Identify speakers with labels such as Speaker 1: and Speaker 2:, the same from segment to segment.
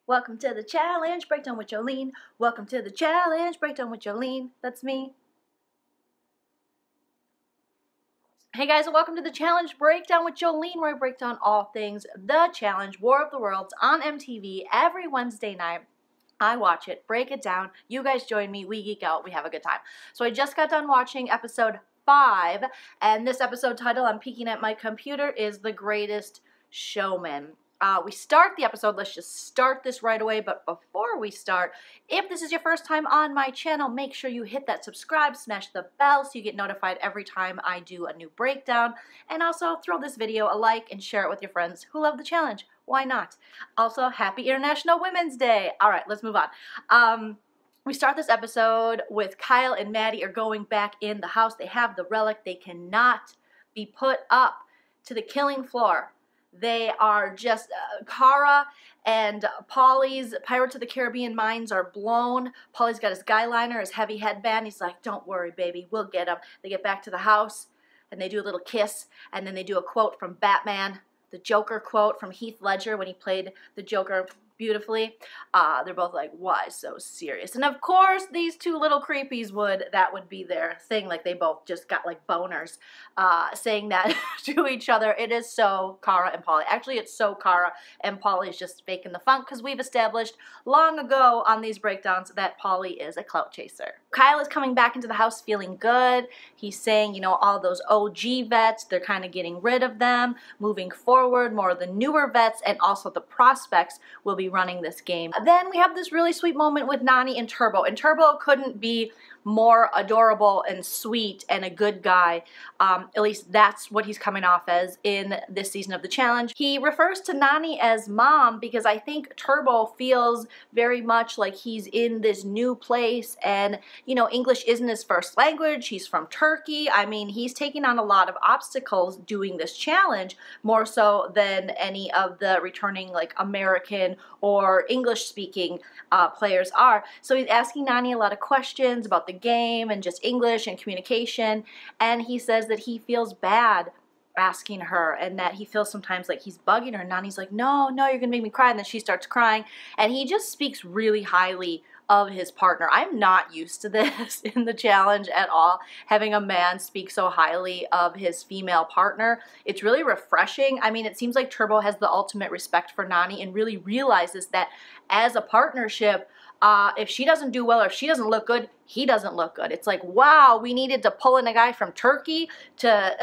Speaker 1: Welcome to the challenge breakdown with Joleen. Welcome to the challenge breakdown with Joleen. That's me. Hey guys, and welcome to the challenge breakdown with Joleen, where I break down all things The Challenge War of the Worlds on MTV every Wednesday night. I watch it, break it down. You guys join me. We geek out. We have a good time. So I just got done watching episode 5, and this episode title, I'm peeking at my computer, is The Greatest Showman. We start the episode. Let's just start this right away. But before we start, if this is your first time on my channel, make sure you hit that subscribe, smash the bell so you get notified every time I do a new breakdown. And also throw this video a like and share it with your friends who love the challenge. Why not? Also, happy International Women's Day. All right, let's move on. We start this episode with Kyle and Maddie are going back in the house. They have the relic. They cannot be put up to the killing floor. They are just, Cara and Paulie's Pirates of the Caribbean minds are blown. Paulie's got his guy liner, his heavy headband. He's like, don't worry, baby, we'll get him. They get back to the house, and they do a little kiss, and then they do a quote from Batman, the Joker quote from Heath Ledger when he played the Joker beautifully. They're both like, why so serious? And of course, these two little creepies that would be their thing. Like, they both just got like boners saying that to each other. It is so Cara and Paulie. Actually, it's so Cara and Paulie's just faking the funk, because we've established long ago on these breakdowns that Paulie is a clout chaser. Kyle is coming back into the house feeling good. He's saying, you know, all those OG vets, they're kind of getting rid of them. Moving forward, more of the newer vets and also the prospects will be running this game. Then we have this really sweet moment with Nany and Turbo, and Turbo couldn't be more adorable and sweet and a good guy. At least that's what he's coming off as in this season of the challenge. He refers to Nany as mom because I think Turbo feels very much like he's in this new place, and you know, English isn't his first language. He's from Turkey. I mean, he's taking on a lot of obstacles doing this challenge, more so than any of the returning like American or English speaking players are. So he's asking Nany a lot of questions about the game and just English and communication, and he says that he feels bad asking her and that he feels sometimes like he's bugging her. And Nany's like, no, you're gonna make me cry, and then she starts crying, and he just speaks really highly of his partner. I'm not used to this in the challenge at all, having a man speak so highly of his female partner. It's really refreshing. I mean, it seems like Turbo has the ultimate respect for Nany and really realizes that as a partnership, if she doesn't do well or if she doesn't look good, he doesn't look good. It's like, wow, we needed to pull in a guy from Turkey to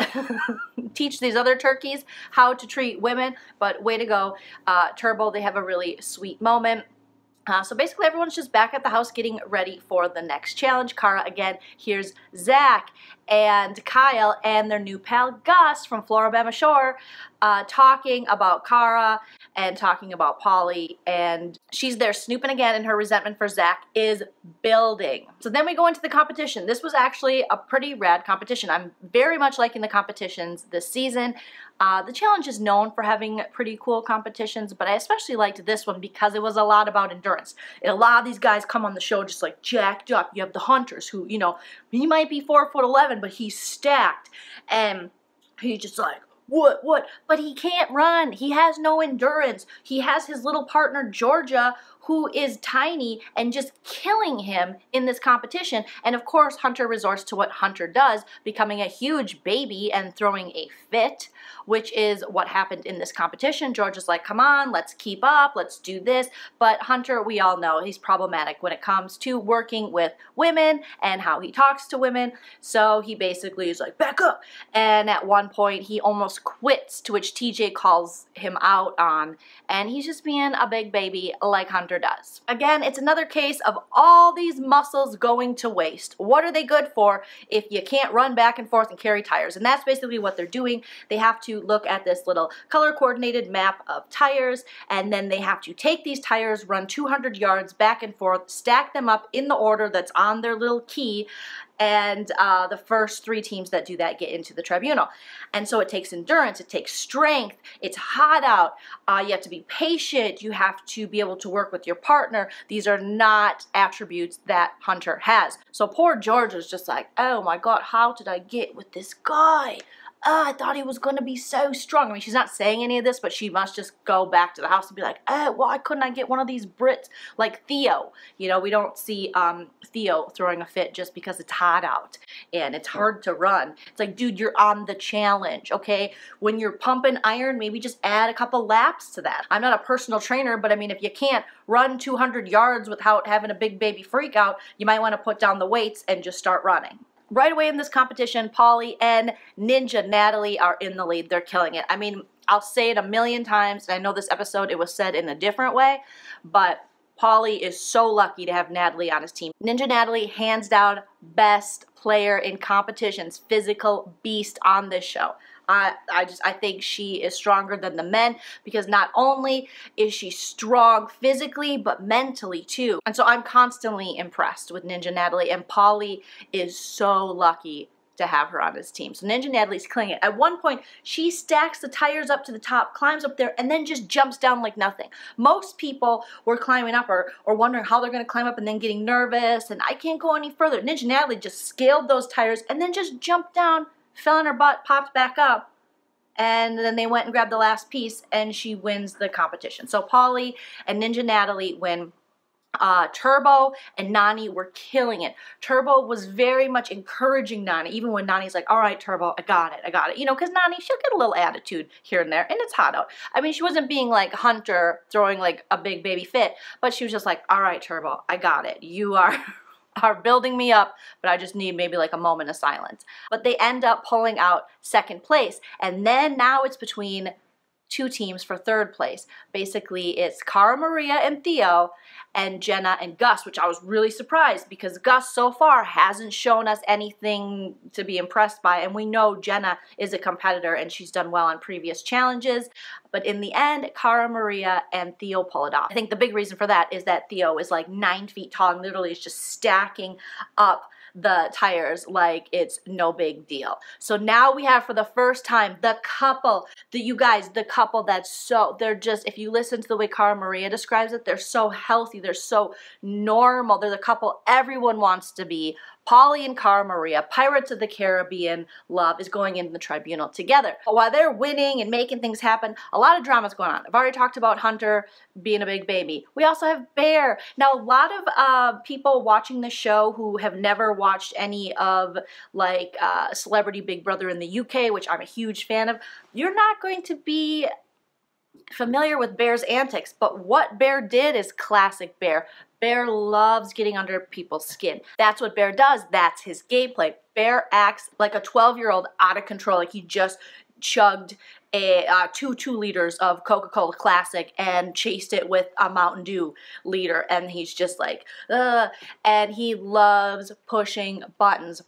Speaker 1: teach these other turkeys how to treat women, but way to go. Turbo, they have a really sweet moment. So basically everyone's just back at the house getting ready for the next challenge. Cara again here's Zach and Kyle and their new pal Gus from Floribama Shore talking about Cara and talking about Paulie, and she's there snooping again, and her resentment for Zach is building. So then we go into the competition. This was actually a pretty rad competition. I'm very much liking the competitions this season. The challenge is known for having pretty cool competitions, but I especially liked this one because it was a lot about endurance. And a lot of these guys come on the show just like jacked up. You have the hunters who, you know, he might be 4'11", but he's stacked, and he's just like, what? But he can't run. He has no endurance. He has his little partner, Georgia, who is tiny and just killing him in this competition. And of course, Hunter resorts to what Hunter does, becoming a huge baby and throwing a fit, which is what happened in this competition. Georgia's like, come on, let's keep up, let's do this. But Hunter, we all know, he's problematic when it comes to working with women and how he talks to women. So he basically is like, back up. And at one point, he almost quits, to which TJ calls him out on. And he's just being a big baby like Hunter does. Again, it's another case of all these muscles going to waste. What are they good for if you can't run back and forth and carry tires? And that's basically what they're doing. They have to look at this little color coordinated map of tires, and then they have to take these tires, run 200 yards back and forth, stack them up in the order that's on their little key, and the first 3 teams that do that get into the Tribunal. And so it takes endurance, it takes strength, it's hot out, you have to be patient, you have to be able to work with your partner. These are not attributes that Hunter has. So poor George is just like, oh my god, how did I get with this guy? oh, I thought he was going to be so strong. I mean, she's not saying any of this, but she must just go back to the house and be like, oh, why couldn't I get one of these Brits like Theo? You know, we don't see Theo throwing a fit just because it's hot out and it's hard to run. It's like, dude, you're on the challenge, okay? When you're pumping iron, maybe just add a couple laps to that. I'm not a personal trainer, but I mean, if you can't run 200 yards without having a big baby freak out, you might want to put down the weights and just start running. Right away in this competition, Paulie and Ninja Natalie are in the lead. They're killing it. I mean, I'll say it a million times, and I know this episode it was said in a different way, but Paulie is so lucky to have Natalie on his team. Ninja Natalie, hands down, best player in competitions, physical beast on this show. I think she is stronger than the men because not only is she strong physically, but mentally too. And so I'm constantly impressed with Ninja Natalie, and Paulie is so lucky to have her on his team. So Ninja Natalie's killing it. At one point, she stacks the tires up to the top, climbs up there, and then just jumps down like nothing. Most people were climbing up or wondering how they're going to climb up and then getting nervous, and I can't go any further. Ninja Natalie just scaled those tires and then just jumped down, fell on her butt, popped back up, and then they went and grabbed the last piece, and she wins the competition. So Paulie and Ninja Natalie win. Turbo and Nani were killing it. Turbo was very much encouraging Nani, even when Nani's like, all right, Turbo, I got it. You know, because Nani, she'll get a little attitude here and there, and it's hot out. I mean, she wasn't being like Hunter throwing like a big baby fit, but she was just like, all right, Turbo, I got it. You are building me up, but I just need maybe like a moment of silence. But they end up pulling out second place, and then now it's between two teams for third place. Basically, it's Cara Maria and Theo and Jenna and Gus, which I was really surprised because Gus so far hasn't shown us anything to be impressed by, and we know Jenna is a competitor and she's done well on previous challenges, but in the end, Cara Maria and Theo pull it off. I think the big reason for that is that Theo is like 9 feet tall and literally is just stacking up the tires like it's no big deal. So now we have for the first time the couple, the couple that's so, they're just, if you listen to the way Cara Maria describes it, they're so healthy, they're so normal, they're the couple everyone wants to be. Paulie and Cara Maria, Pirates of the Caribbean love, is going into the Tribunal together. But while they're winning and making things happen, a lot of drama's going on. I've already talked about Hunter being a big baby. We also have Bear. Now, a lot of people watching the show who have never watched any of like Celebrity Big Brother in the UK, which I'm a huge fan of, you're not going to be familiar with Bear's antics, but what Bear did is classic Bear. Bear loves getting under people's skin. That's what Bear does. That's his gameplay. Bear acts like a 12-year-old out of control, like he just chugged a 2 liters of Coca-Cola Classic and chased it with a Mountain Dew liter, and he's just like, ugh. And he loves pushing buttons.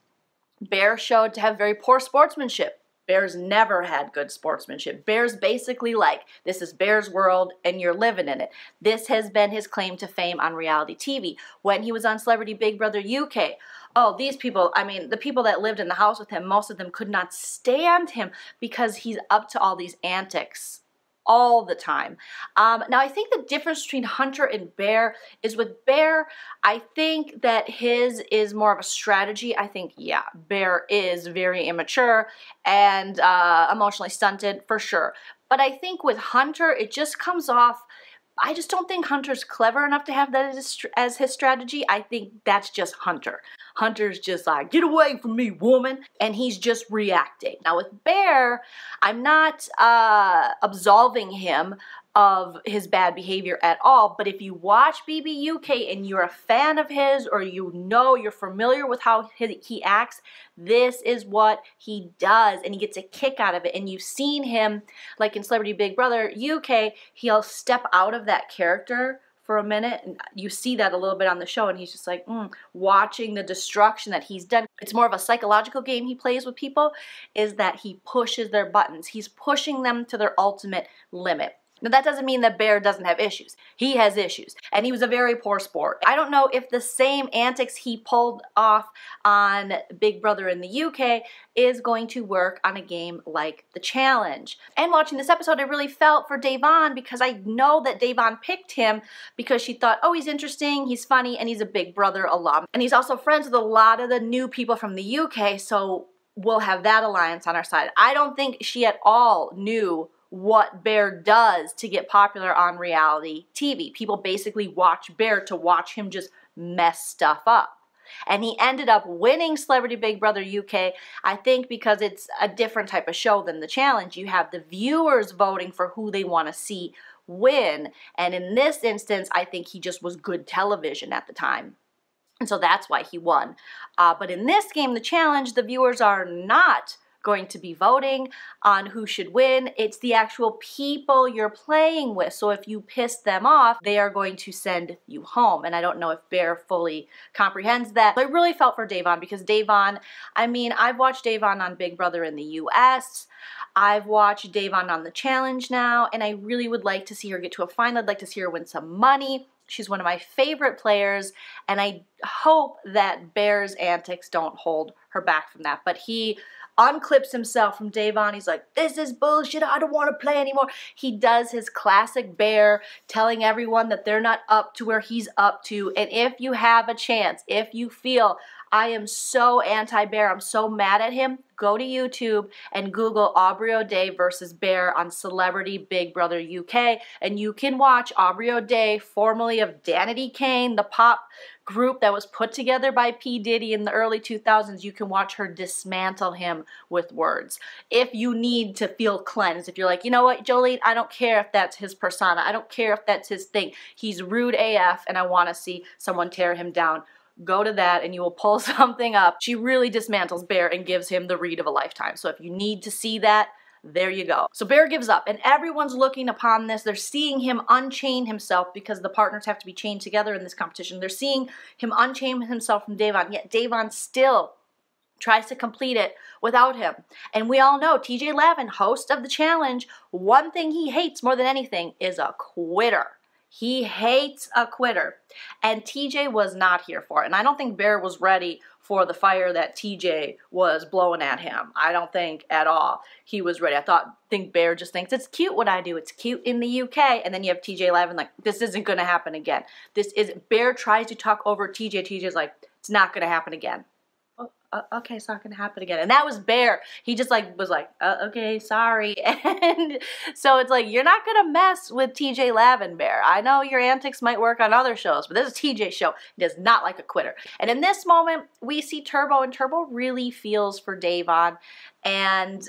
Speaker 1: Bear showed to have very poor sportsmanship. Bear's never had good sportsmanship. Bear's basically like, this is Bear's world and you're living in it. This has been his claim to fame on reality TV. When he was on Celebrity Big Brother UK, oh, these people, I mean, the people that lived in the house with him, most of them could not stand him because he's up to all these antics all the time. Now, I think the difference between Hunter and Bear is with Bear, I think that his is more of a strategy. I think, yeah, Bear is very immature and emotionally stunted for sure. But I think with Hunter, it just comes off, I just don't think Hunter's clever enough to have that as his strategy. I think that's just Hunter. Hunter's just like, get away from me, woman. And he's just reacting. Now with Bear, I'm not absolving him of his bad behavior at all, but if you watch BB UK and you're a fan of his, or you know, you're familiar with how he acts, this is what he does, and he gets a kick out of it. And you've seen him, like in Celebrity Big Brother UK, he'll step out of that character for a minute, and you see that a little bit on the show, and he's just like, watching the destruction that he's done. It's more of a psychological game he plays with people, is that he pushes their buttons. He's pushing them to their ultimate limit. Now, that doesn't mean that Bear doesn't have issues. He has issues, and he was a very poor sport. I don't know if the same antics he pulled off on Big Brother in the UK is going to work on a game like The Challenge. And watching this episode, I really felt for DIANNE because I know that DIANNE picked him because she thought, oh, he's interesting, he's funny, and he's a Big Brother alum. And he's also friends with a lot of the new people from the UK, so we'll have that alliance on our side. I don't think she at all knew what Bear does to get popular on reality TV. People basically watch Bear to watch him just mess stuff up. And he ended up winning Celebrity Big Brother UK, I think because it's a different type of show than The Challenge. You have the viewers voting for who they want to see win. And in this instance, I think he just was good television at the time. And so that's why he won. But in this game, The Challenge, the viewers are not going to be voting on who should win. It's the actual people you're playing with. So if you piss them off, they are going to send you home. And I don't know if Bear fully comprehends that. But I really felt for Da'Vonne because Da'Vonne, I mean, I've watched Da'Vonne on Big Brother in the US. I've watched Da'Vonne on The Challenge now, and I really would like to see her get to a final. I'd like to see her win some money. She's one of my favorite players, and I hope that Bear's antics don't hold her back from that. But he unclips himself from Da'Vonne. He's like, this is bullshit. I don't want to play anymore. He does his classic Bear, telling everyone that they're not up to where he's up to. And if you have a chance, if you feel I am so anti-Bear, I'm so mad at him, go to YouTube and Google Aubrey O'Day versus Bear on Celebrity Big Brother UK, and you can watch Aubrey O'Day, formerly of Danity Kane, the pop group that was put together by P. Diddy in the early 2000s. You can watch her dismantle him with words. If you need to feel cleansed, if you're like, you know what, Joleen, I don't care if that's his persona, I don't care if that's his thing, he's rude AF and I want to see someone tear him down, go to that and you will pull something up. She really dismantles Bear and gives him the read of a lifetime. So if you need to see that, there you go. So Bear gives up and everyone's looking upon this. They're seeing him unchain himself because the partners have to be chained together in this competition. They're seeing him unchain himself from Da'Vonne, yet Da'Vonne still tries to complete it without him. And we all know TJ Lavin, host of The Challenge, one thing he hates more than anything is a quitter. He hates a quitter. And TJ was not here for it. And I don't think Bear was ready for the fire that TJ was blowing at him. I don't think at all he was ready. Think Bear just thinks it's cute what I do. It's cute in the UK. And then you have TJ Lavin like, this isn't going to happen again. Bear tries to talk over TJ. TJ's like, it's not going to happen again. Okay, it's not gonna happen again. And that was Bear. He just like was like, okay, sorry. And so it's like, you're not gonna mess with TJ Lavin, Bear. I know your antics might work on other shows, but this is TJ's show. He does not like a quitter. And in this moment, we see Turbo, and Turbo really feels for Da'Vonne. And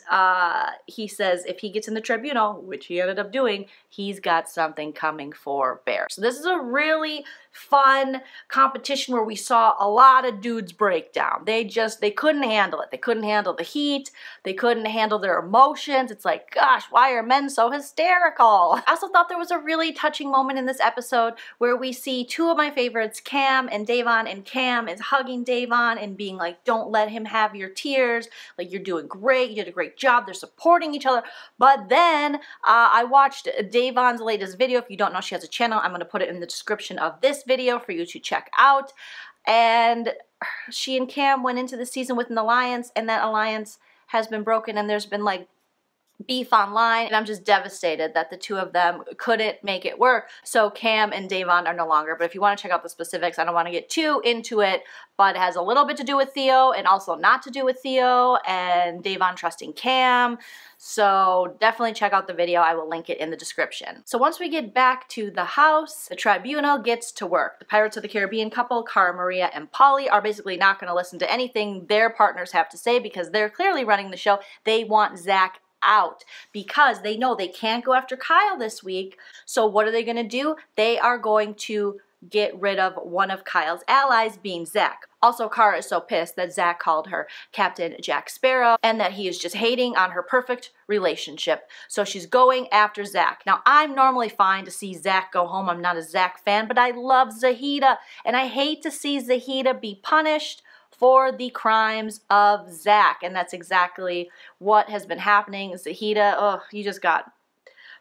Speaker 1: he says if he gets in the Tribunal, which he ended up doing, he's got something coming for Bear. So this is a really fun competition where we saw a lot of dudes break down. They couldn't handle it. They couldn't handle the heat. They couldn't handle their emotions. It's like, gosh, why are men so hysterical? I also thought there was a really touching moment in this episode where we see two of my favorites, Cam and Da'Vonne, and Cam is hugging Da'Vonne and being like, don't let him have your tears. Like, you're doing great. You did a great job. They're supporting each other. But then I watched Da'Vonne's latest video. If you don't know, she has a channel. I'm going to put it in the description of this video for you to check out. And she and Cam went into the season with an alliance, and that alliance has been broken, and there's been like beef online, and I'm just devastated that the two of them couldn't make it work. So Cam and Da'Vonne are no longer. But if you want to check out the specifics, I don't want to get too into it, but it has a little bit to do with Theo and also not to do with Theo and Da'Vonne trusting Cam. So definitely check out the video. I will link it in the description. So once we get back to the house, the Tribunal gets to work. The Pirates of the Caribbean couple, Cara, Maria, and Polly, are basically not going to listen to anything their partners have to say because they're clearly running the show. They want Zach out because they know they can't go after Kyle this week. So what are they going to do? They are going to get rid of one of Kyle's allies, being Zach. Also, Cara is so pissed that Zach called her Captain Jack Sparrow and that he is just hating on her perfect relationship. So she's going after Zach. Now, I'm normally fine to see Zach go home. I'm not a Zach fan, but I love Zahida, and I hate to see Zahida be punished for the crimes of Zach. And that's exactly what has been happening. Zahida, oh, you just got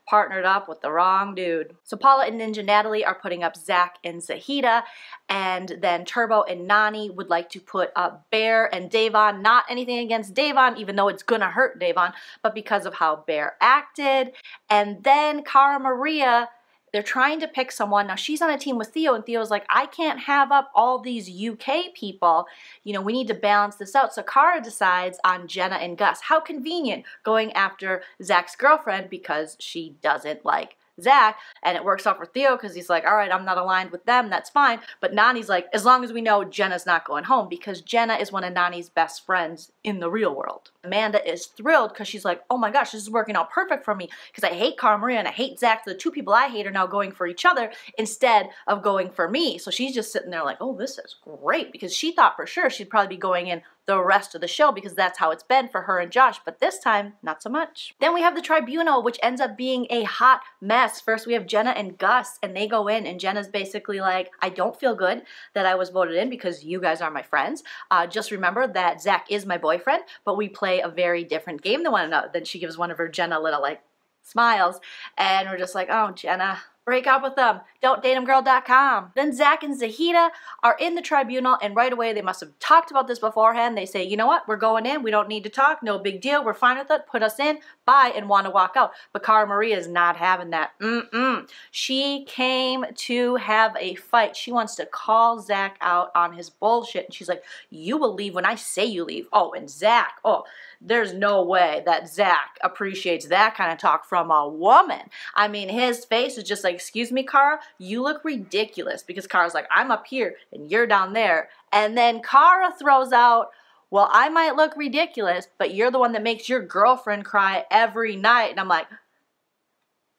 Speaker 1: partnered up with the wrong dude. So Paula and Ninja Natalie are putting up Zach and Zahida, and then Turbo and Nany would like to put up Bear and Da'Vonne. Not anything against Da'Vonne, even though it's gonna hurt Da'Vonne, but because of how Bear acted. And then Cara Maria They're trying to pick someone. Now she's on a team with Theo, and Theo's like, I can't have up all these UK people. You know, we need to balance this out. So Cara decides on Jenna and Gus. How convenient, going after Zach's girlfriend because she doesn't like Zach, and it works out for Theo because he's like, all right, I'm not aligned with them, that's fine. But Nany's like, as long as we know Jenna's not going home, because Jenna is one of Nany's best friends in the real world. Amanda is thrilled because she's like, oh my gosh, this is working out perfect for me because I hate Cara Maria and I hate Zach. The two people I hate are now going for each other instead of going for me. So she's just sitting there like, oh, this is great, because she thought for sure she'd probably be going in the rest of the show because that's how it's been for her and Josh, but this time, not so much. Then we have the Tribunal, which ends up being a hot mess. First, we have Jenna and Gus, and they go in, and Jenna's basically like, I don't feel good that I was voted in because you guys are my friends. Just remember that Zach is my boyfriend, but we play a very different game than one another. Then she gives one of her Jenna little, like, smiles, and we're just like, oh, Jenna, break up with them. Don'tDateHimGirl.com. Then Zach and Zahida are in the Tribunal, and right away they must have talked about this beforehand. They say, you know what, we're going in. We don't need to talk. No big deal. We're fine with it. Put us in. Bye, and want to walk out. But Cara Maria is not having that. She came to have a fight. She wants to call Zach out on his bullshit, and she's like, you will leave when I say you leave. Oh, and Zach, oh, there's no way that Zach appreciates that kind of talk from a woman. I mean, his face is just like, excuse me, Cara, you look ridiculous, because Cara's like, I'm up here and you're down there. And then Cara throws out, well, I might look ridiculous, but you're the one that makes your girlfriend cry every night. And I'm like,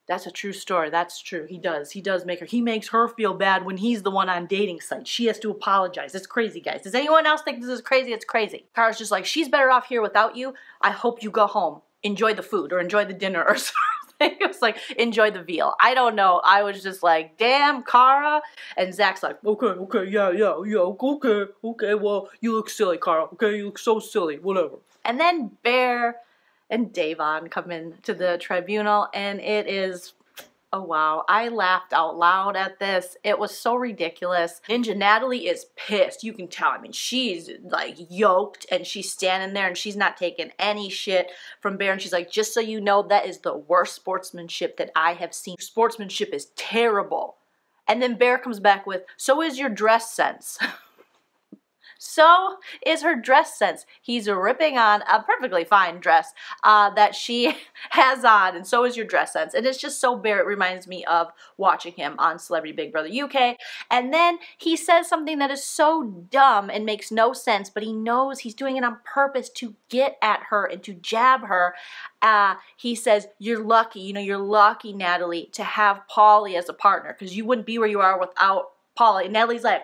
Speaker 1: that's a true story. That's true. He does. He does make her. He makes her feel bad when he's the one on dating sites. She has to apologize. It's crazy, guys. Does anyone else think this is crazy? It's crazy. Cara's just like, she's better off here without you. I hope you go home. Enjoy the food or enjoy the dinner or something. It was like, enjoy the veal. I don't know. I was just like, damn, Cara. And Zach's like, okay, yeah, okay, well, you look silly, Cara. Okay, you look so silly, whatever. And then Bear and Davon come in to the Tribunal, and it is, oh wow, I laughed out loud at this. It was so ridiculous. Ninja Natalie is pissed. You can tell. I mean, she's like yoked, and she's standing there, and she's not taking any shit from Bear. And she's like, just so you know, that is the worst sportsmanship that I have seen. Sportsmanship is terrible. And then Bear comes back with, so is your dress sense. So is her dress sense. He's ripping on a perfectly fine dress that she has on, and so is your dress sense. And it's just so Bear. It reminds me of watching him on Celebrity Big Brother UK. And then he says something that is so dumb and makes no sense, but he knows he's doing it on purpose to get at her and to jab her. He says, you're lucky, you know, you're lucky, Natalie, to have Paulie as a partner, because you wouldn't be where you are without Paulie. And Natalie's like,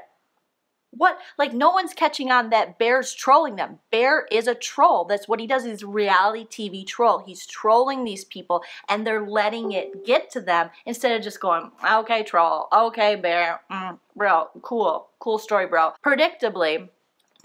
Speaker 1: what? Like, no one's catching on that Bear's trolling them. Bear is a troll. That's what he does. He's a reality TV troll. He's trolling these people, and they're letting it get to them instead of just going, okay, troll. Okay, Bear. Bro, cool. Cool story, bro. Predictably,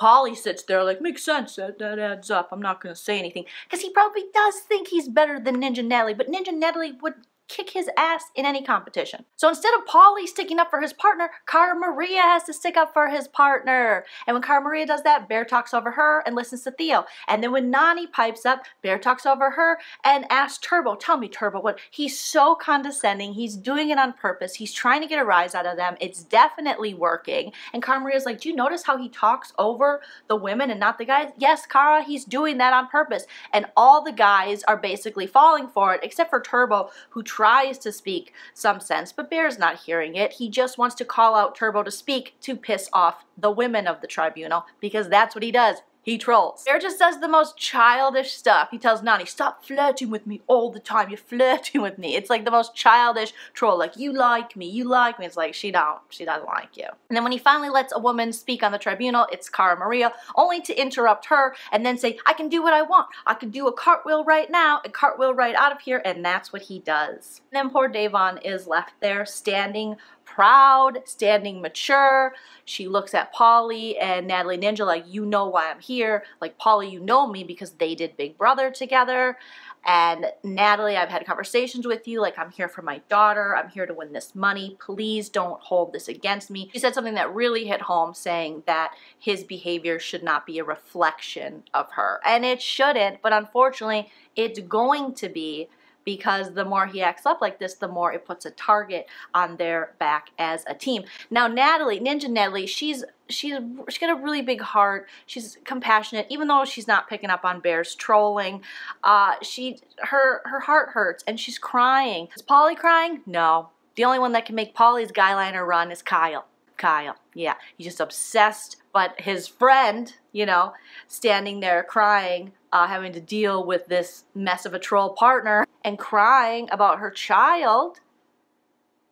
Speaker 1: Paulie sits there like, makes sense. That adds up. I'm not going to say anything. Because he probably does think he's better than Ninja Natalie, but Ninja Natalie would kick his ass in any competition. So instead of Paulie sticking up for his partner, Cara Maria has to stick up for his partner. And when Cara Maria does that, Bear talks over her and listens to Theo. And then when Nany pipes up, Bear talks over her and asks Turbo, tell me, Turbo, what? He's so condescending. He's doing it on purpose. He's trying to get a rise out of them. It's definitely working. And Cara Maria's like, do you notice how he talks over the women and not the guys? Yes, Cara, he's doing that on purpose. And all the guys are basically falling for it, except for Turbo, who tries to speak some sense, but Bear's not hearing it. He just wants to call out Turbo to speak to piss off the women of the Tribunal, because that's what he does. He trolls. Bear just does the most childish stuff. He tells Nany, stop flirting with me all the time. You're flirting with me. It's like the most childish troll. Like, you like me. You like me. It's like, she doesn't like you. And then when he finally lets a woman speak on the Tribunal, it's Cara Maria, only to interrupt her and then say, I can do what I want. I can do a cartwheel right now and cartwheel right out of here. And that's what he does. And then poor Davon is left there standing proud, standing mature. She looks at Paulie and Natalie Ninja like, you know why I'm here. Like, Paulie, you know me because they did Big Brother together. And Natalie, I've had conversations with you. Like, I'm here for my daughter. I'm here to win this money. Please don't hold this against me. She said something that really hit home, saying that his behavior should not be a reflection of her. And it shouldn't, but unfortunately, it's going to be, because the more he acts up like this, the more it puts a target on their back as a team. Now Natalie, Ninja Natalie, she's got a really big heart. She's compassionate, even though she's not picking up on Bear's trolling. Her heart hurts and she's crying. Is Polly crying? No. The only one that can make Polly's guyliner run is Kyle. Kyle, yeah, he's just obsessed. But his friend, you know, standing there crying, having to deal with this mess of a troll partner and crying about her child.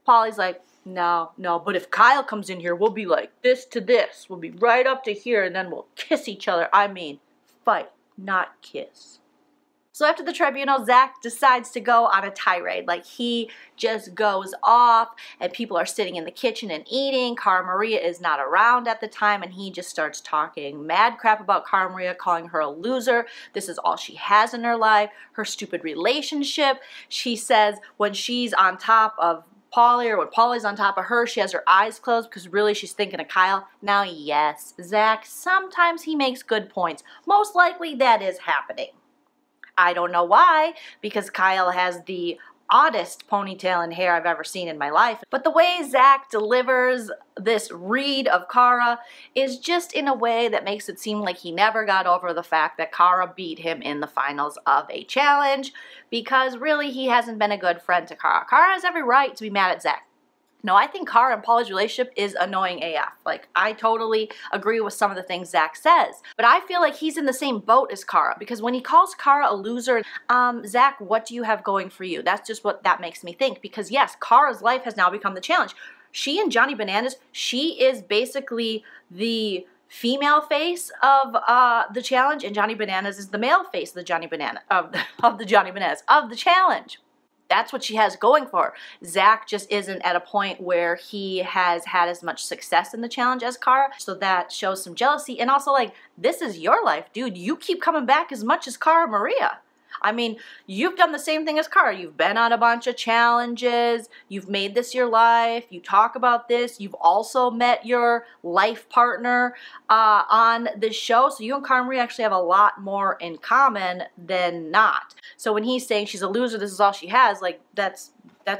Speaker 1: Polly's like, no, but if Kyle comes in here, we'll be like this to this. We'll be right up to here and then we'll kiss each other. I mean, fight, not kiss. So after the tribunal, Zach decides to go on a tirade. Like, he just goes off and people are sitting in the kitchen and eating. Cara Maria is not around at the time and he just starts talking mad crap about Cara Maria, calling her a loser. This is all she has in her life, her stupid relationship. She says when she's on top of Polly or when Polly's on top of her, she has her eyes closed because really she's thinking of Kyle. Now, yes, Zach, sometimes he makes good points. Most likely that is happening. I don't know why, because Kyle has the oddest ponytail and hair I've ever seen in my life. But the way Zach delivers this read of Cara is just in a way that makes it seem like he never got over the fact that Cara beat him in the finals of a challenge, because really he hasn't been a good friend to Cara. Cara has every right to be mad at Zach. No, I think Cara and Polly's relationship is annoying AF. Like, I totally agree with some of the things Zach says. But I feel like he's in the same boat as Cara, because when he calls Cara a loser, Zach, what do you have going for you? That's just what that makes me think. Because yes, Cara's life has now become the challenge. She and Johnny Bananas, she is basically the female face of the challenge, and Johnny Bananas is the male face of the Johnny Bananas, of the challenge. That's what she has going for her. Zach just isn't at a point where he has had as much success in the challenge as Cara, so that shows some jealousy. And also, like, this is your life, dude. You keep coming back as much as Cara Maria. I mean, you've done the same thing as Cara. You've been on a bunch of challenges. You've made this your life. You talk about this. You've also met your life partner on this show. So you and Cara Maria actually have a lot more in common than not. So when he's saying she's a loser, this is all she has, like, that's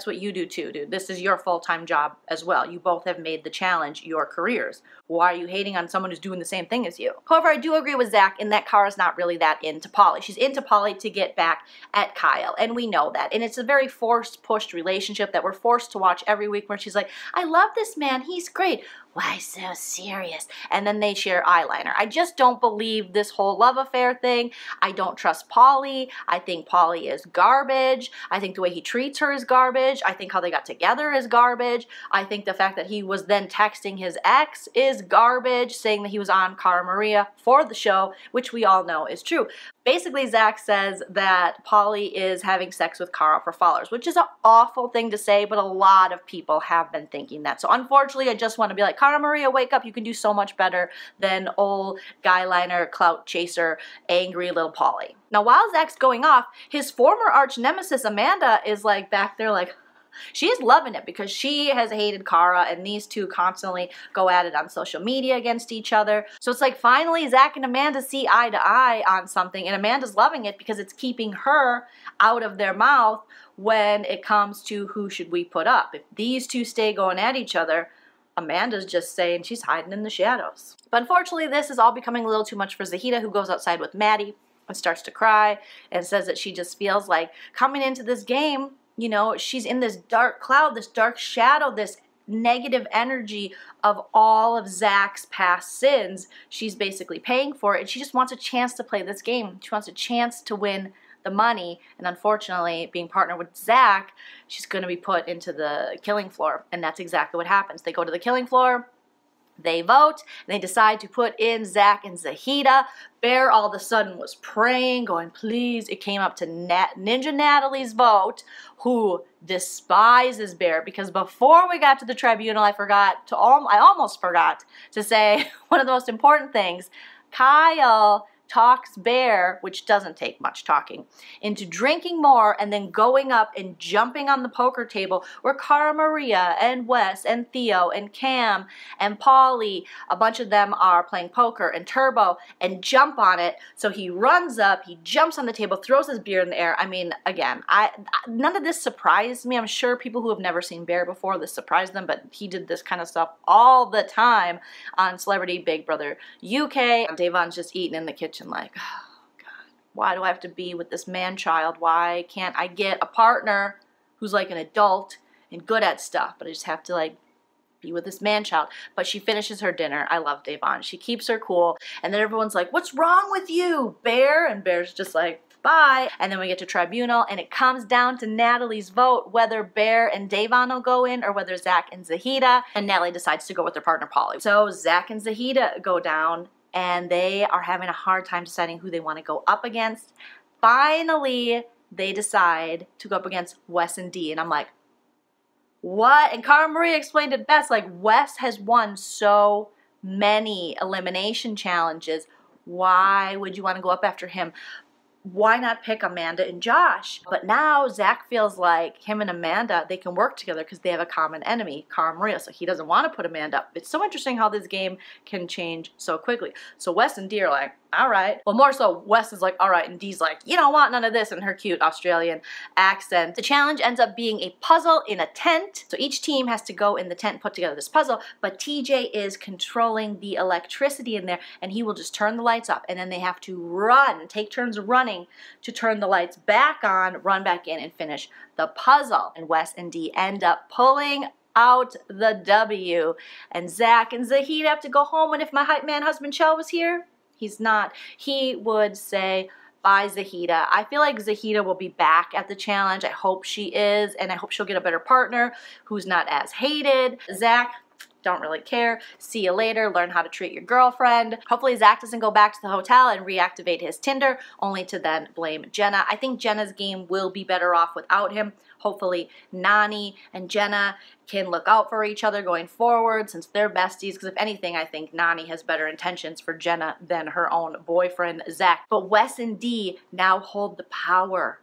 Speaker 1: what you do too, dude. This is your full-time job as well. You both have made the challenge your careers. Why are you hating on someone who's doing the same thing as you? However, I do agree with Zach in that Cara's not really that into Polly. She's into Polly to get back at Kyle, and we know that. And it's a very forced, pushed relationship that we're forced to watch every week where she's like, I love this man, he's great. Why so serious? And then they share eyeliner. I just don't believe this whole love affair thing. I don't trust Polly. I think Polly is garbage. I think the way he treats her is garbage. I think how they got together is garbage. I think the fact that he was then texting his ex is garbage, saying that he was on Cara Maria for the show, which we all know is true. Basically, Zach says that Polly is having sex with Cara for followers, which is an awful thing to say, but a lot of people have been thinking that. So unfortunately, I just want to be like, Cara Maria, wake up. You can do so much better than old guyliner, clout chaser, angry little Polly. Now, while Zach's going off, his former arch nemesis, Amanda, is like back there like, she's loving it because she has hated Cara, and these two constantly go at it on social media against each other. So it's like finally Zach and Amanda see eye to eye on something, and Amanda's loving it because it's keeping her out of their mouth when it comes to who should we put up. If these two stay going at each other, Amanda's just saying she's hiding in the shadows. But unfortunately, this is all becoming a little too much for Zahida, who goes outside with Maddie and starts to cry and says that she just feels like coming into this game, you know, she's in this dark cloud, this dark shadow, this negative energy of all of Zach's past sins. She's basically paying for it, and she just wants a chance to play this game. She wants a chance to win the money, and unfortunately, being partnered with Zach, she's going to be put into the killing floor, and that's exactly what happens. They go to the killing floor, they vote, and they decide to put in Zach and Zahida. Bear all of a sudden was praying, going, please. It came up to Ninja Natalie's vote, who despises Bear, because before we got to the tribunal, I almost forgot to say one of the most important things. Kyle talks Bear, which doesn't take much talking, into drinking more and then going up and jumping on the poker table where Cara Maria and Wes and Theo and Cam and Paulie, a bunch of them are playing poker, and Turbo, and jump on it. So he runs up, he jumps on the table, throws his beer in the air. I mean, again, none of this surprised me. I'm sure people who have never seen Bear before, this surprised them, but he did this kind of stuff all the time on Celebrity Big Brother UK. Davon's just eating in the kitchen like, oh God, why do I have to be with this man-child? Why can't I get a partner who's like an adult and good at stuff? But I just have to like be with this man-child. But she finishes her dinner. I love Davon. She keeps her cool. And then everyone's like, what's wrong with you, Bear? And Bear's just like, bye. And then we get to Tribunal, and it comes down to Natalie's vote whether Bear and Davon will go in or whether Zach and Zahida. And Natalie decides to go with their partner Paulie. So Zach and Zahida go down, and they are having a hard time deciding who they want to go up against. Finally, they decide to go up against Wes and D, and I'm like, what? And Cara Maria explained it best, like, Wes has won so many elimination challenges. Why would you want to go up after him? Why not pick Amanda and Josh? But now Zach feels like him and Amanda, they can work together because they have a common enemy, Cara Maria, so he doesn't want to put Amanda up. It's so interesting how this game can change so quickly. So Wes and Dee are like, all right. Well, more so, Wes is like, all right, and Dee's like, you don't want none of this in her cute Australian accent. The challenge ends up being a puzzle in a tent. So each team has to go in the tent and put together this puzzle, but TJ is controlling the electricity in there, and he will just turn the lights off, and then they have to run, take turns running to turn the lights back on, run back in, and finish the puzzle. And Wes and Dee end up pulling out the W, and Zach and Zahid have to go home, and if my hype man husband Chell was here, he's not. He would say, bye, Zahida. I feel like Zahida will be back at the challenge. I hope she is, and I hope she'll get a better partner who's not as hated. Zach, don't really care. See you later. Learn how to treat your girlfriend. Hopefully Zach doesn't go back to the hotel and reactivate his Tinder, only to then blame Jenna. I think Jenna's game will be better off without him. Hopefully Nany and Jenna can look out for each other going forward since they're besties, because if anything, I think Nany has better intentions for Jenna than her own boyfriend, Zach. But Wes and Dee now hold the power.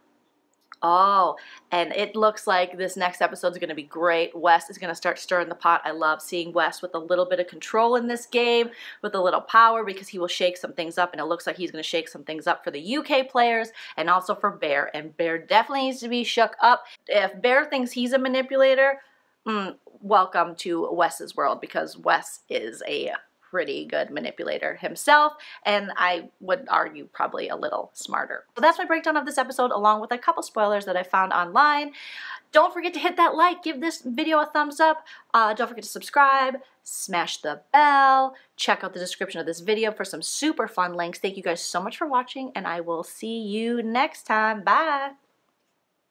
Speaker 1: Oh, and it looks like this next episode is going to be great. Wes is going to start stirring the pot. I love seeing Wes with a little bit of control in this game, with a little power, because he will shake some things up, and it looks like he's going to shake some things up for the UK players and also for Bear. And Bear definitely needs to be shook up. If Bear thinks he's a manipulator, welcome to Wes's world, because Wes is a pretty good manipulator himself, and I would argue probably a little smarter. So that's my breakdown of this episode, along with a couple spoilers that I found online. Don't forget to hit that like, give this video a thumbs up, don't forget to subscribe, smash the bell, check out the description of this video for some super fun links. Thank you guys so much for watching, and I will see you next time. Bye!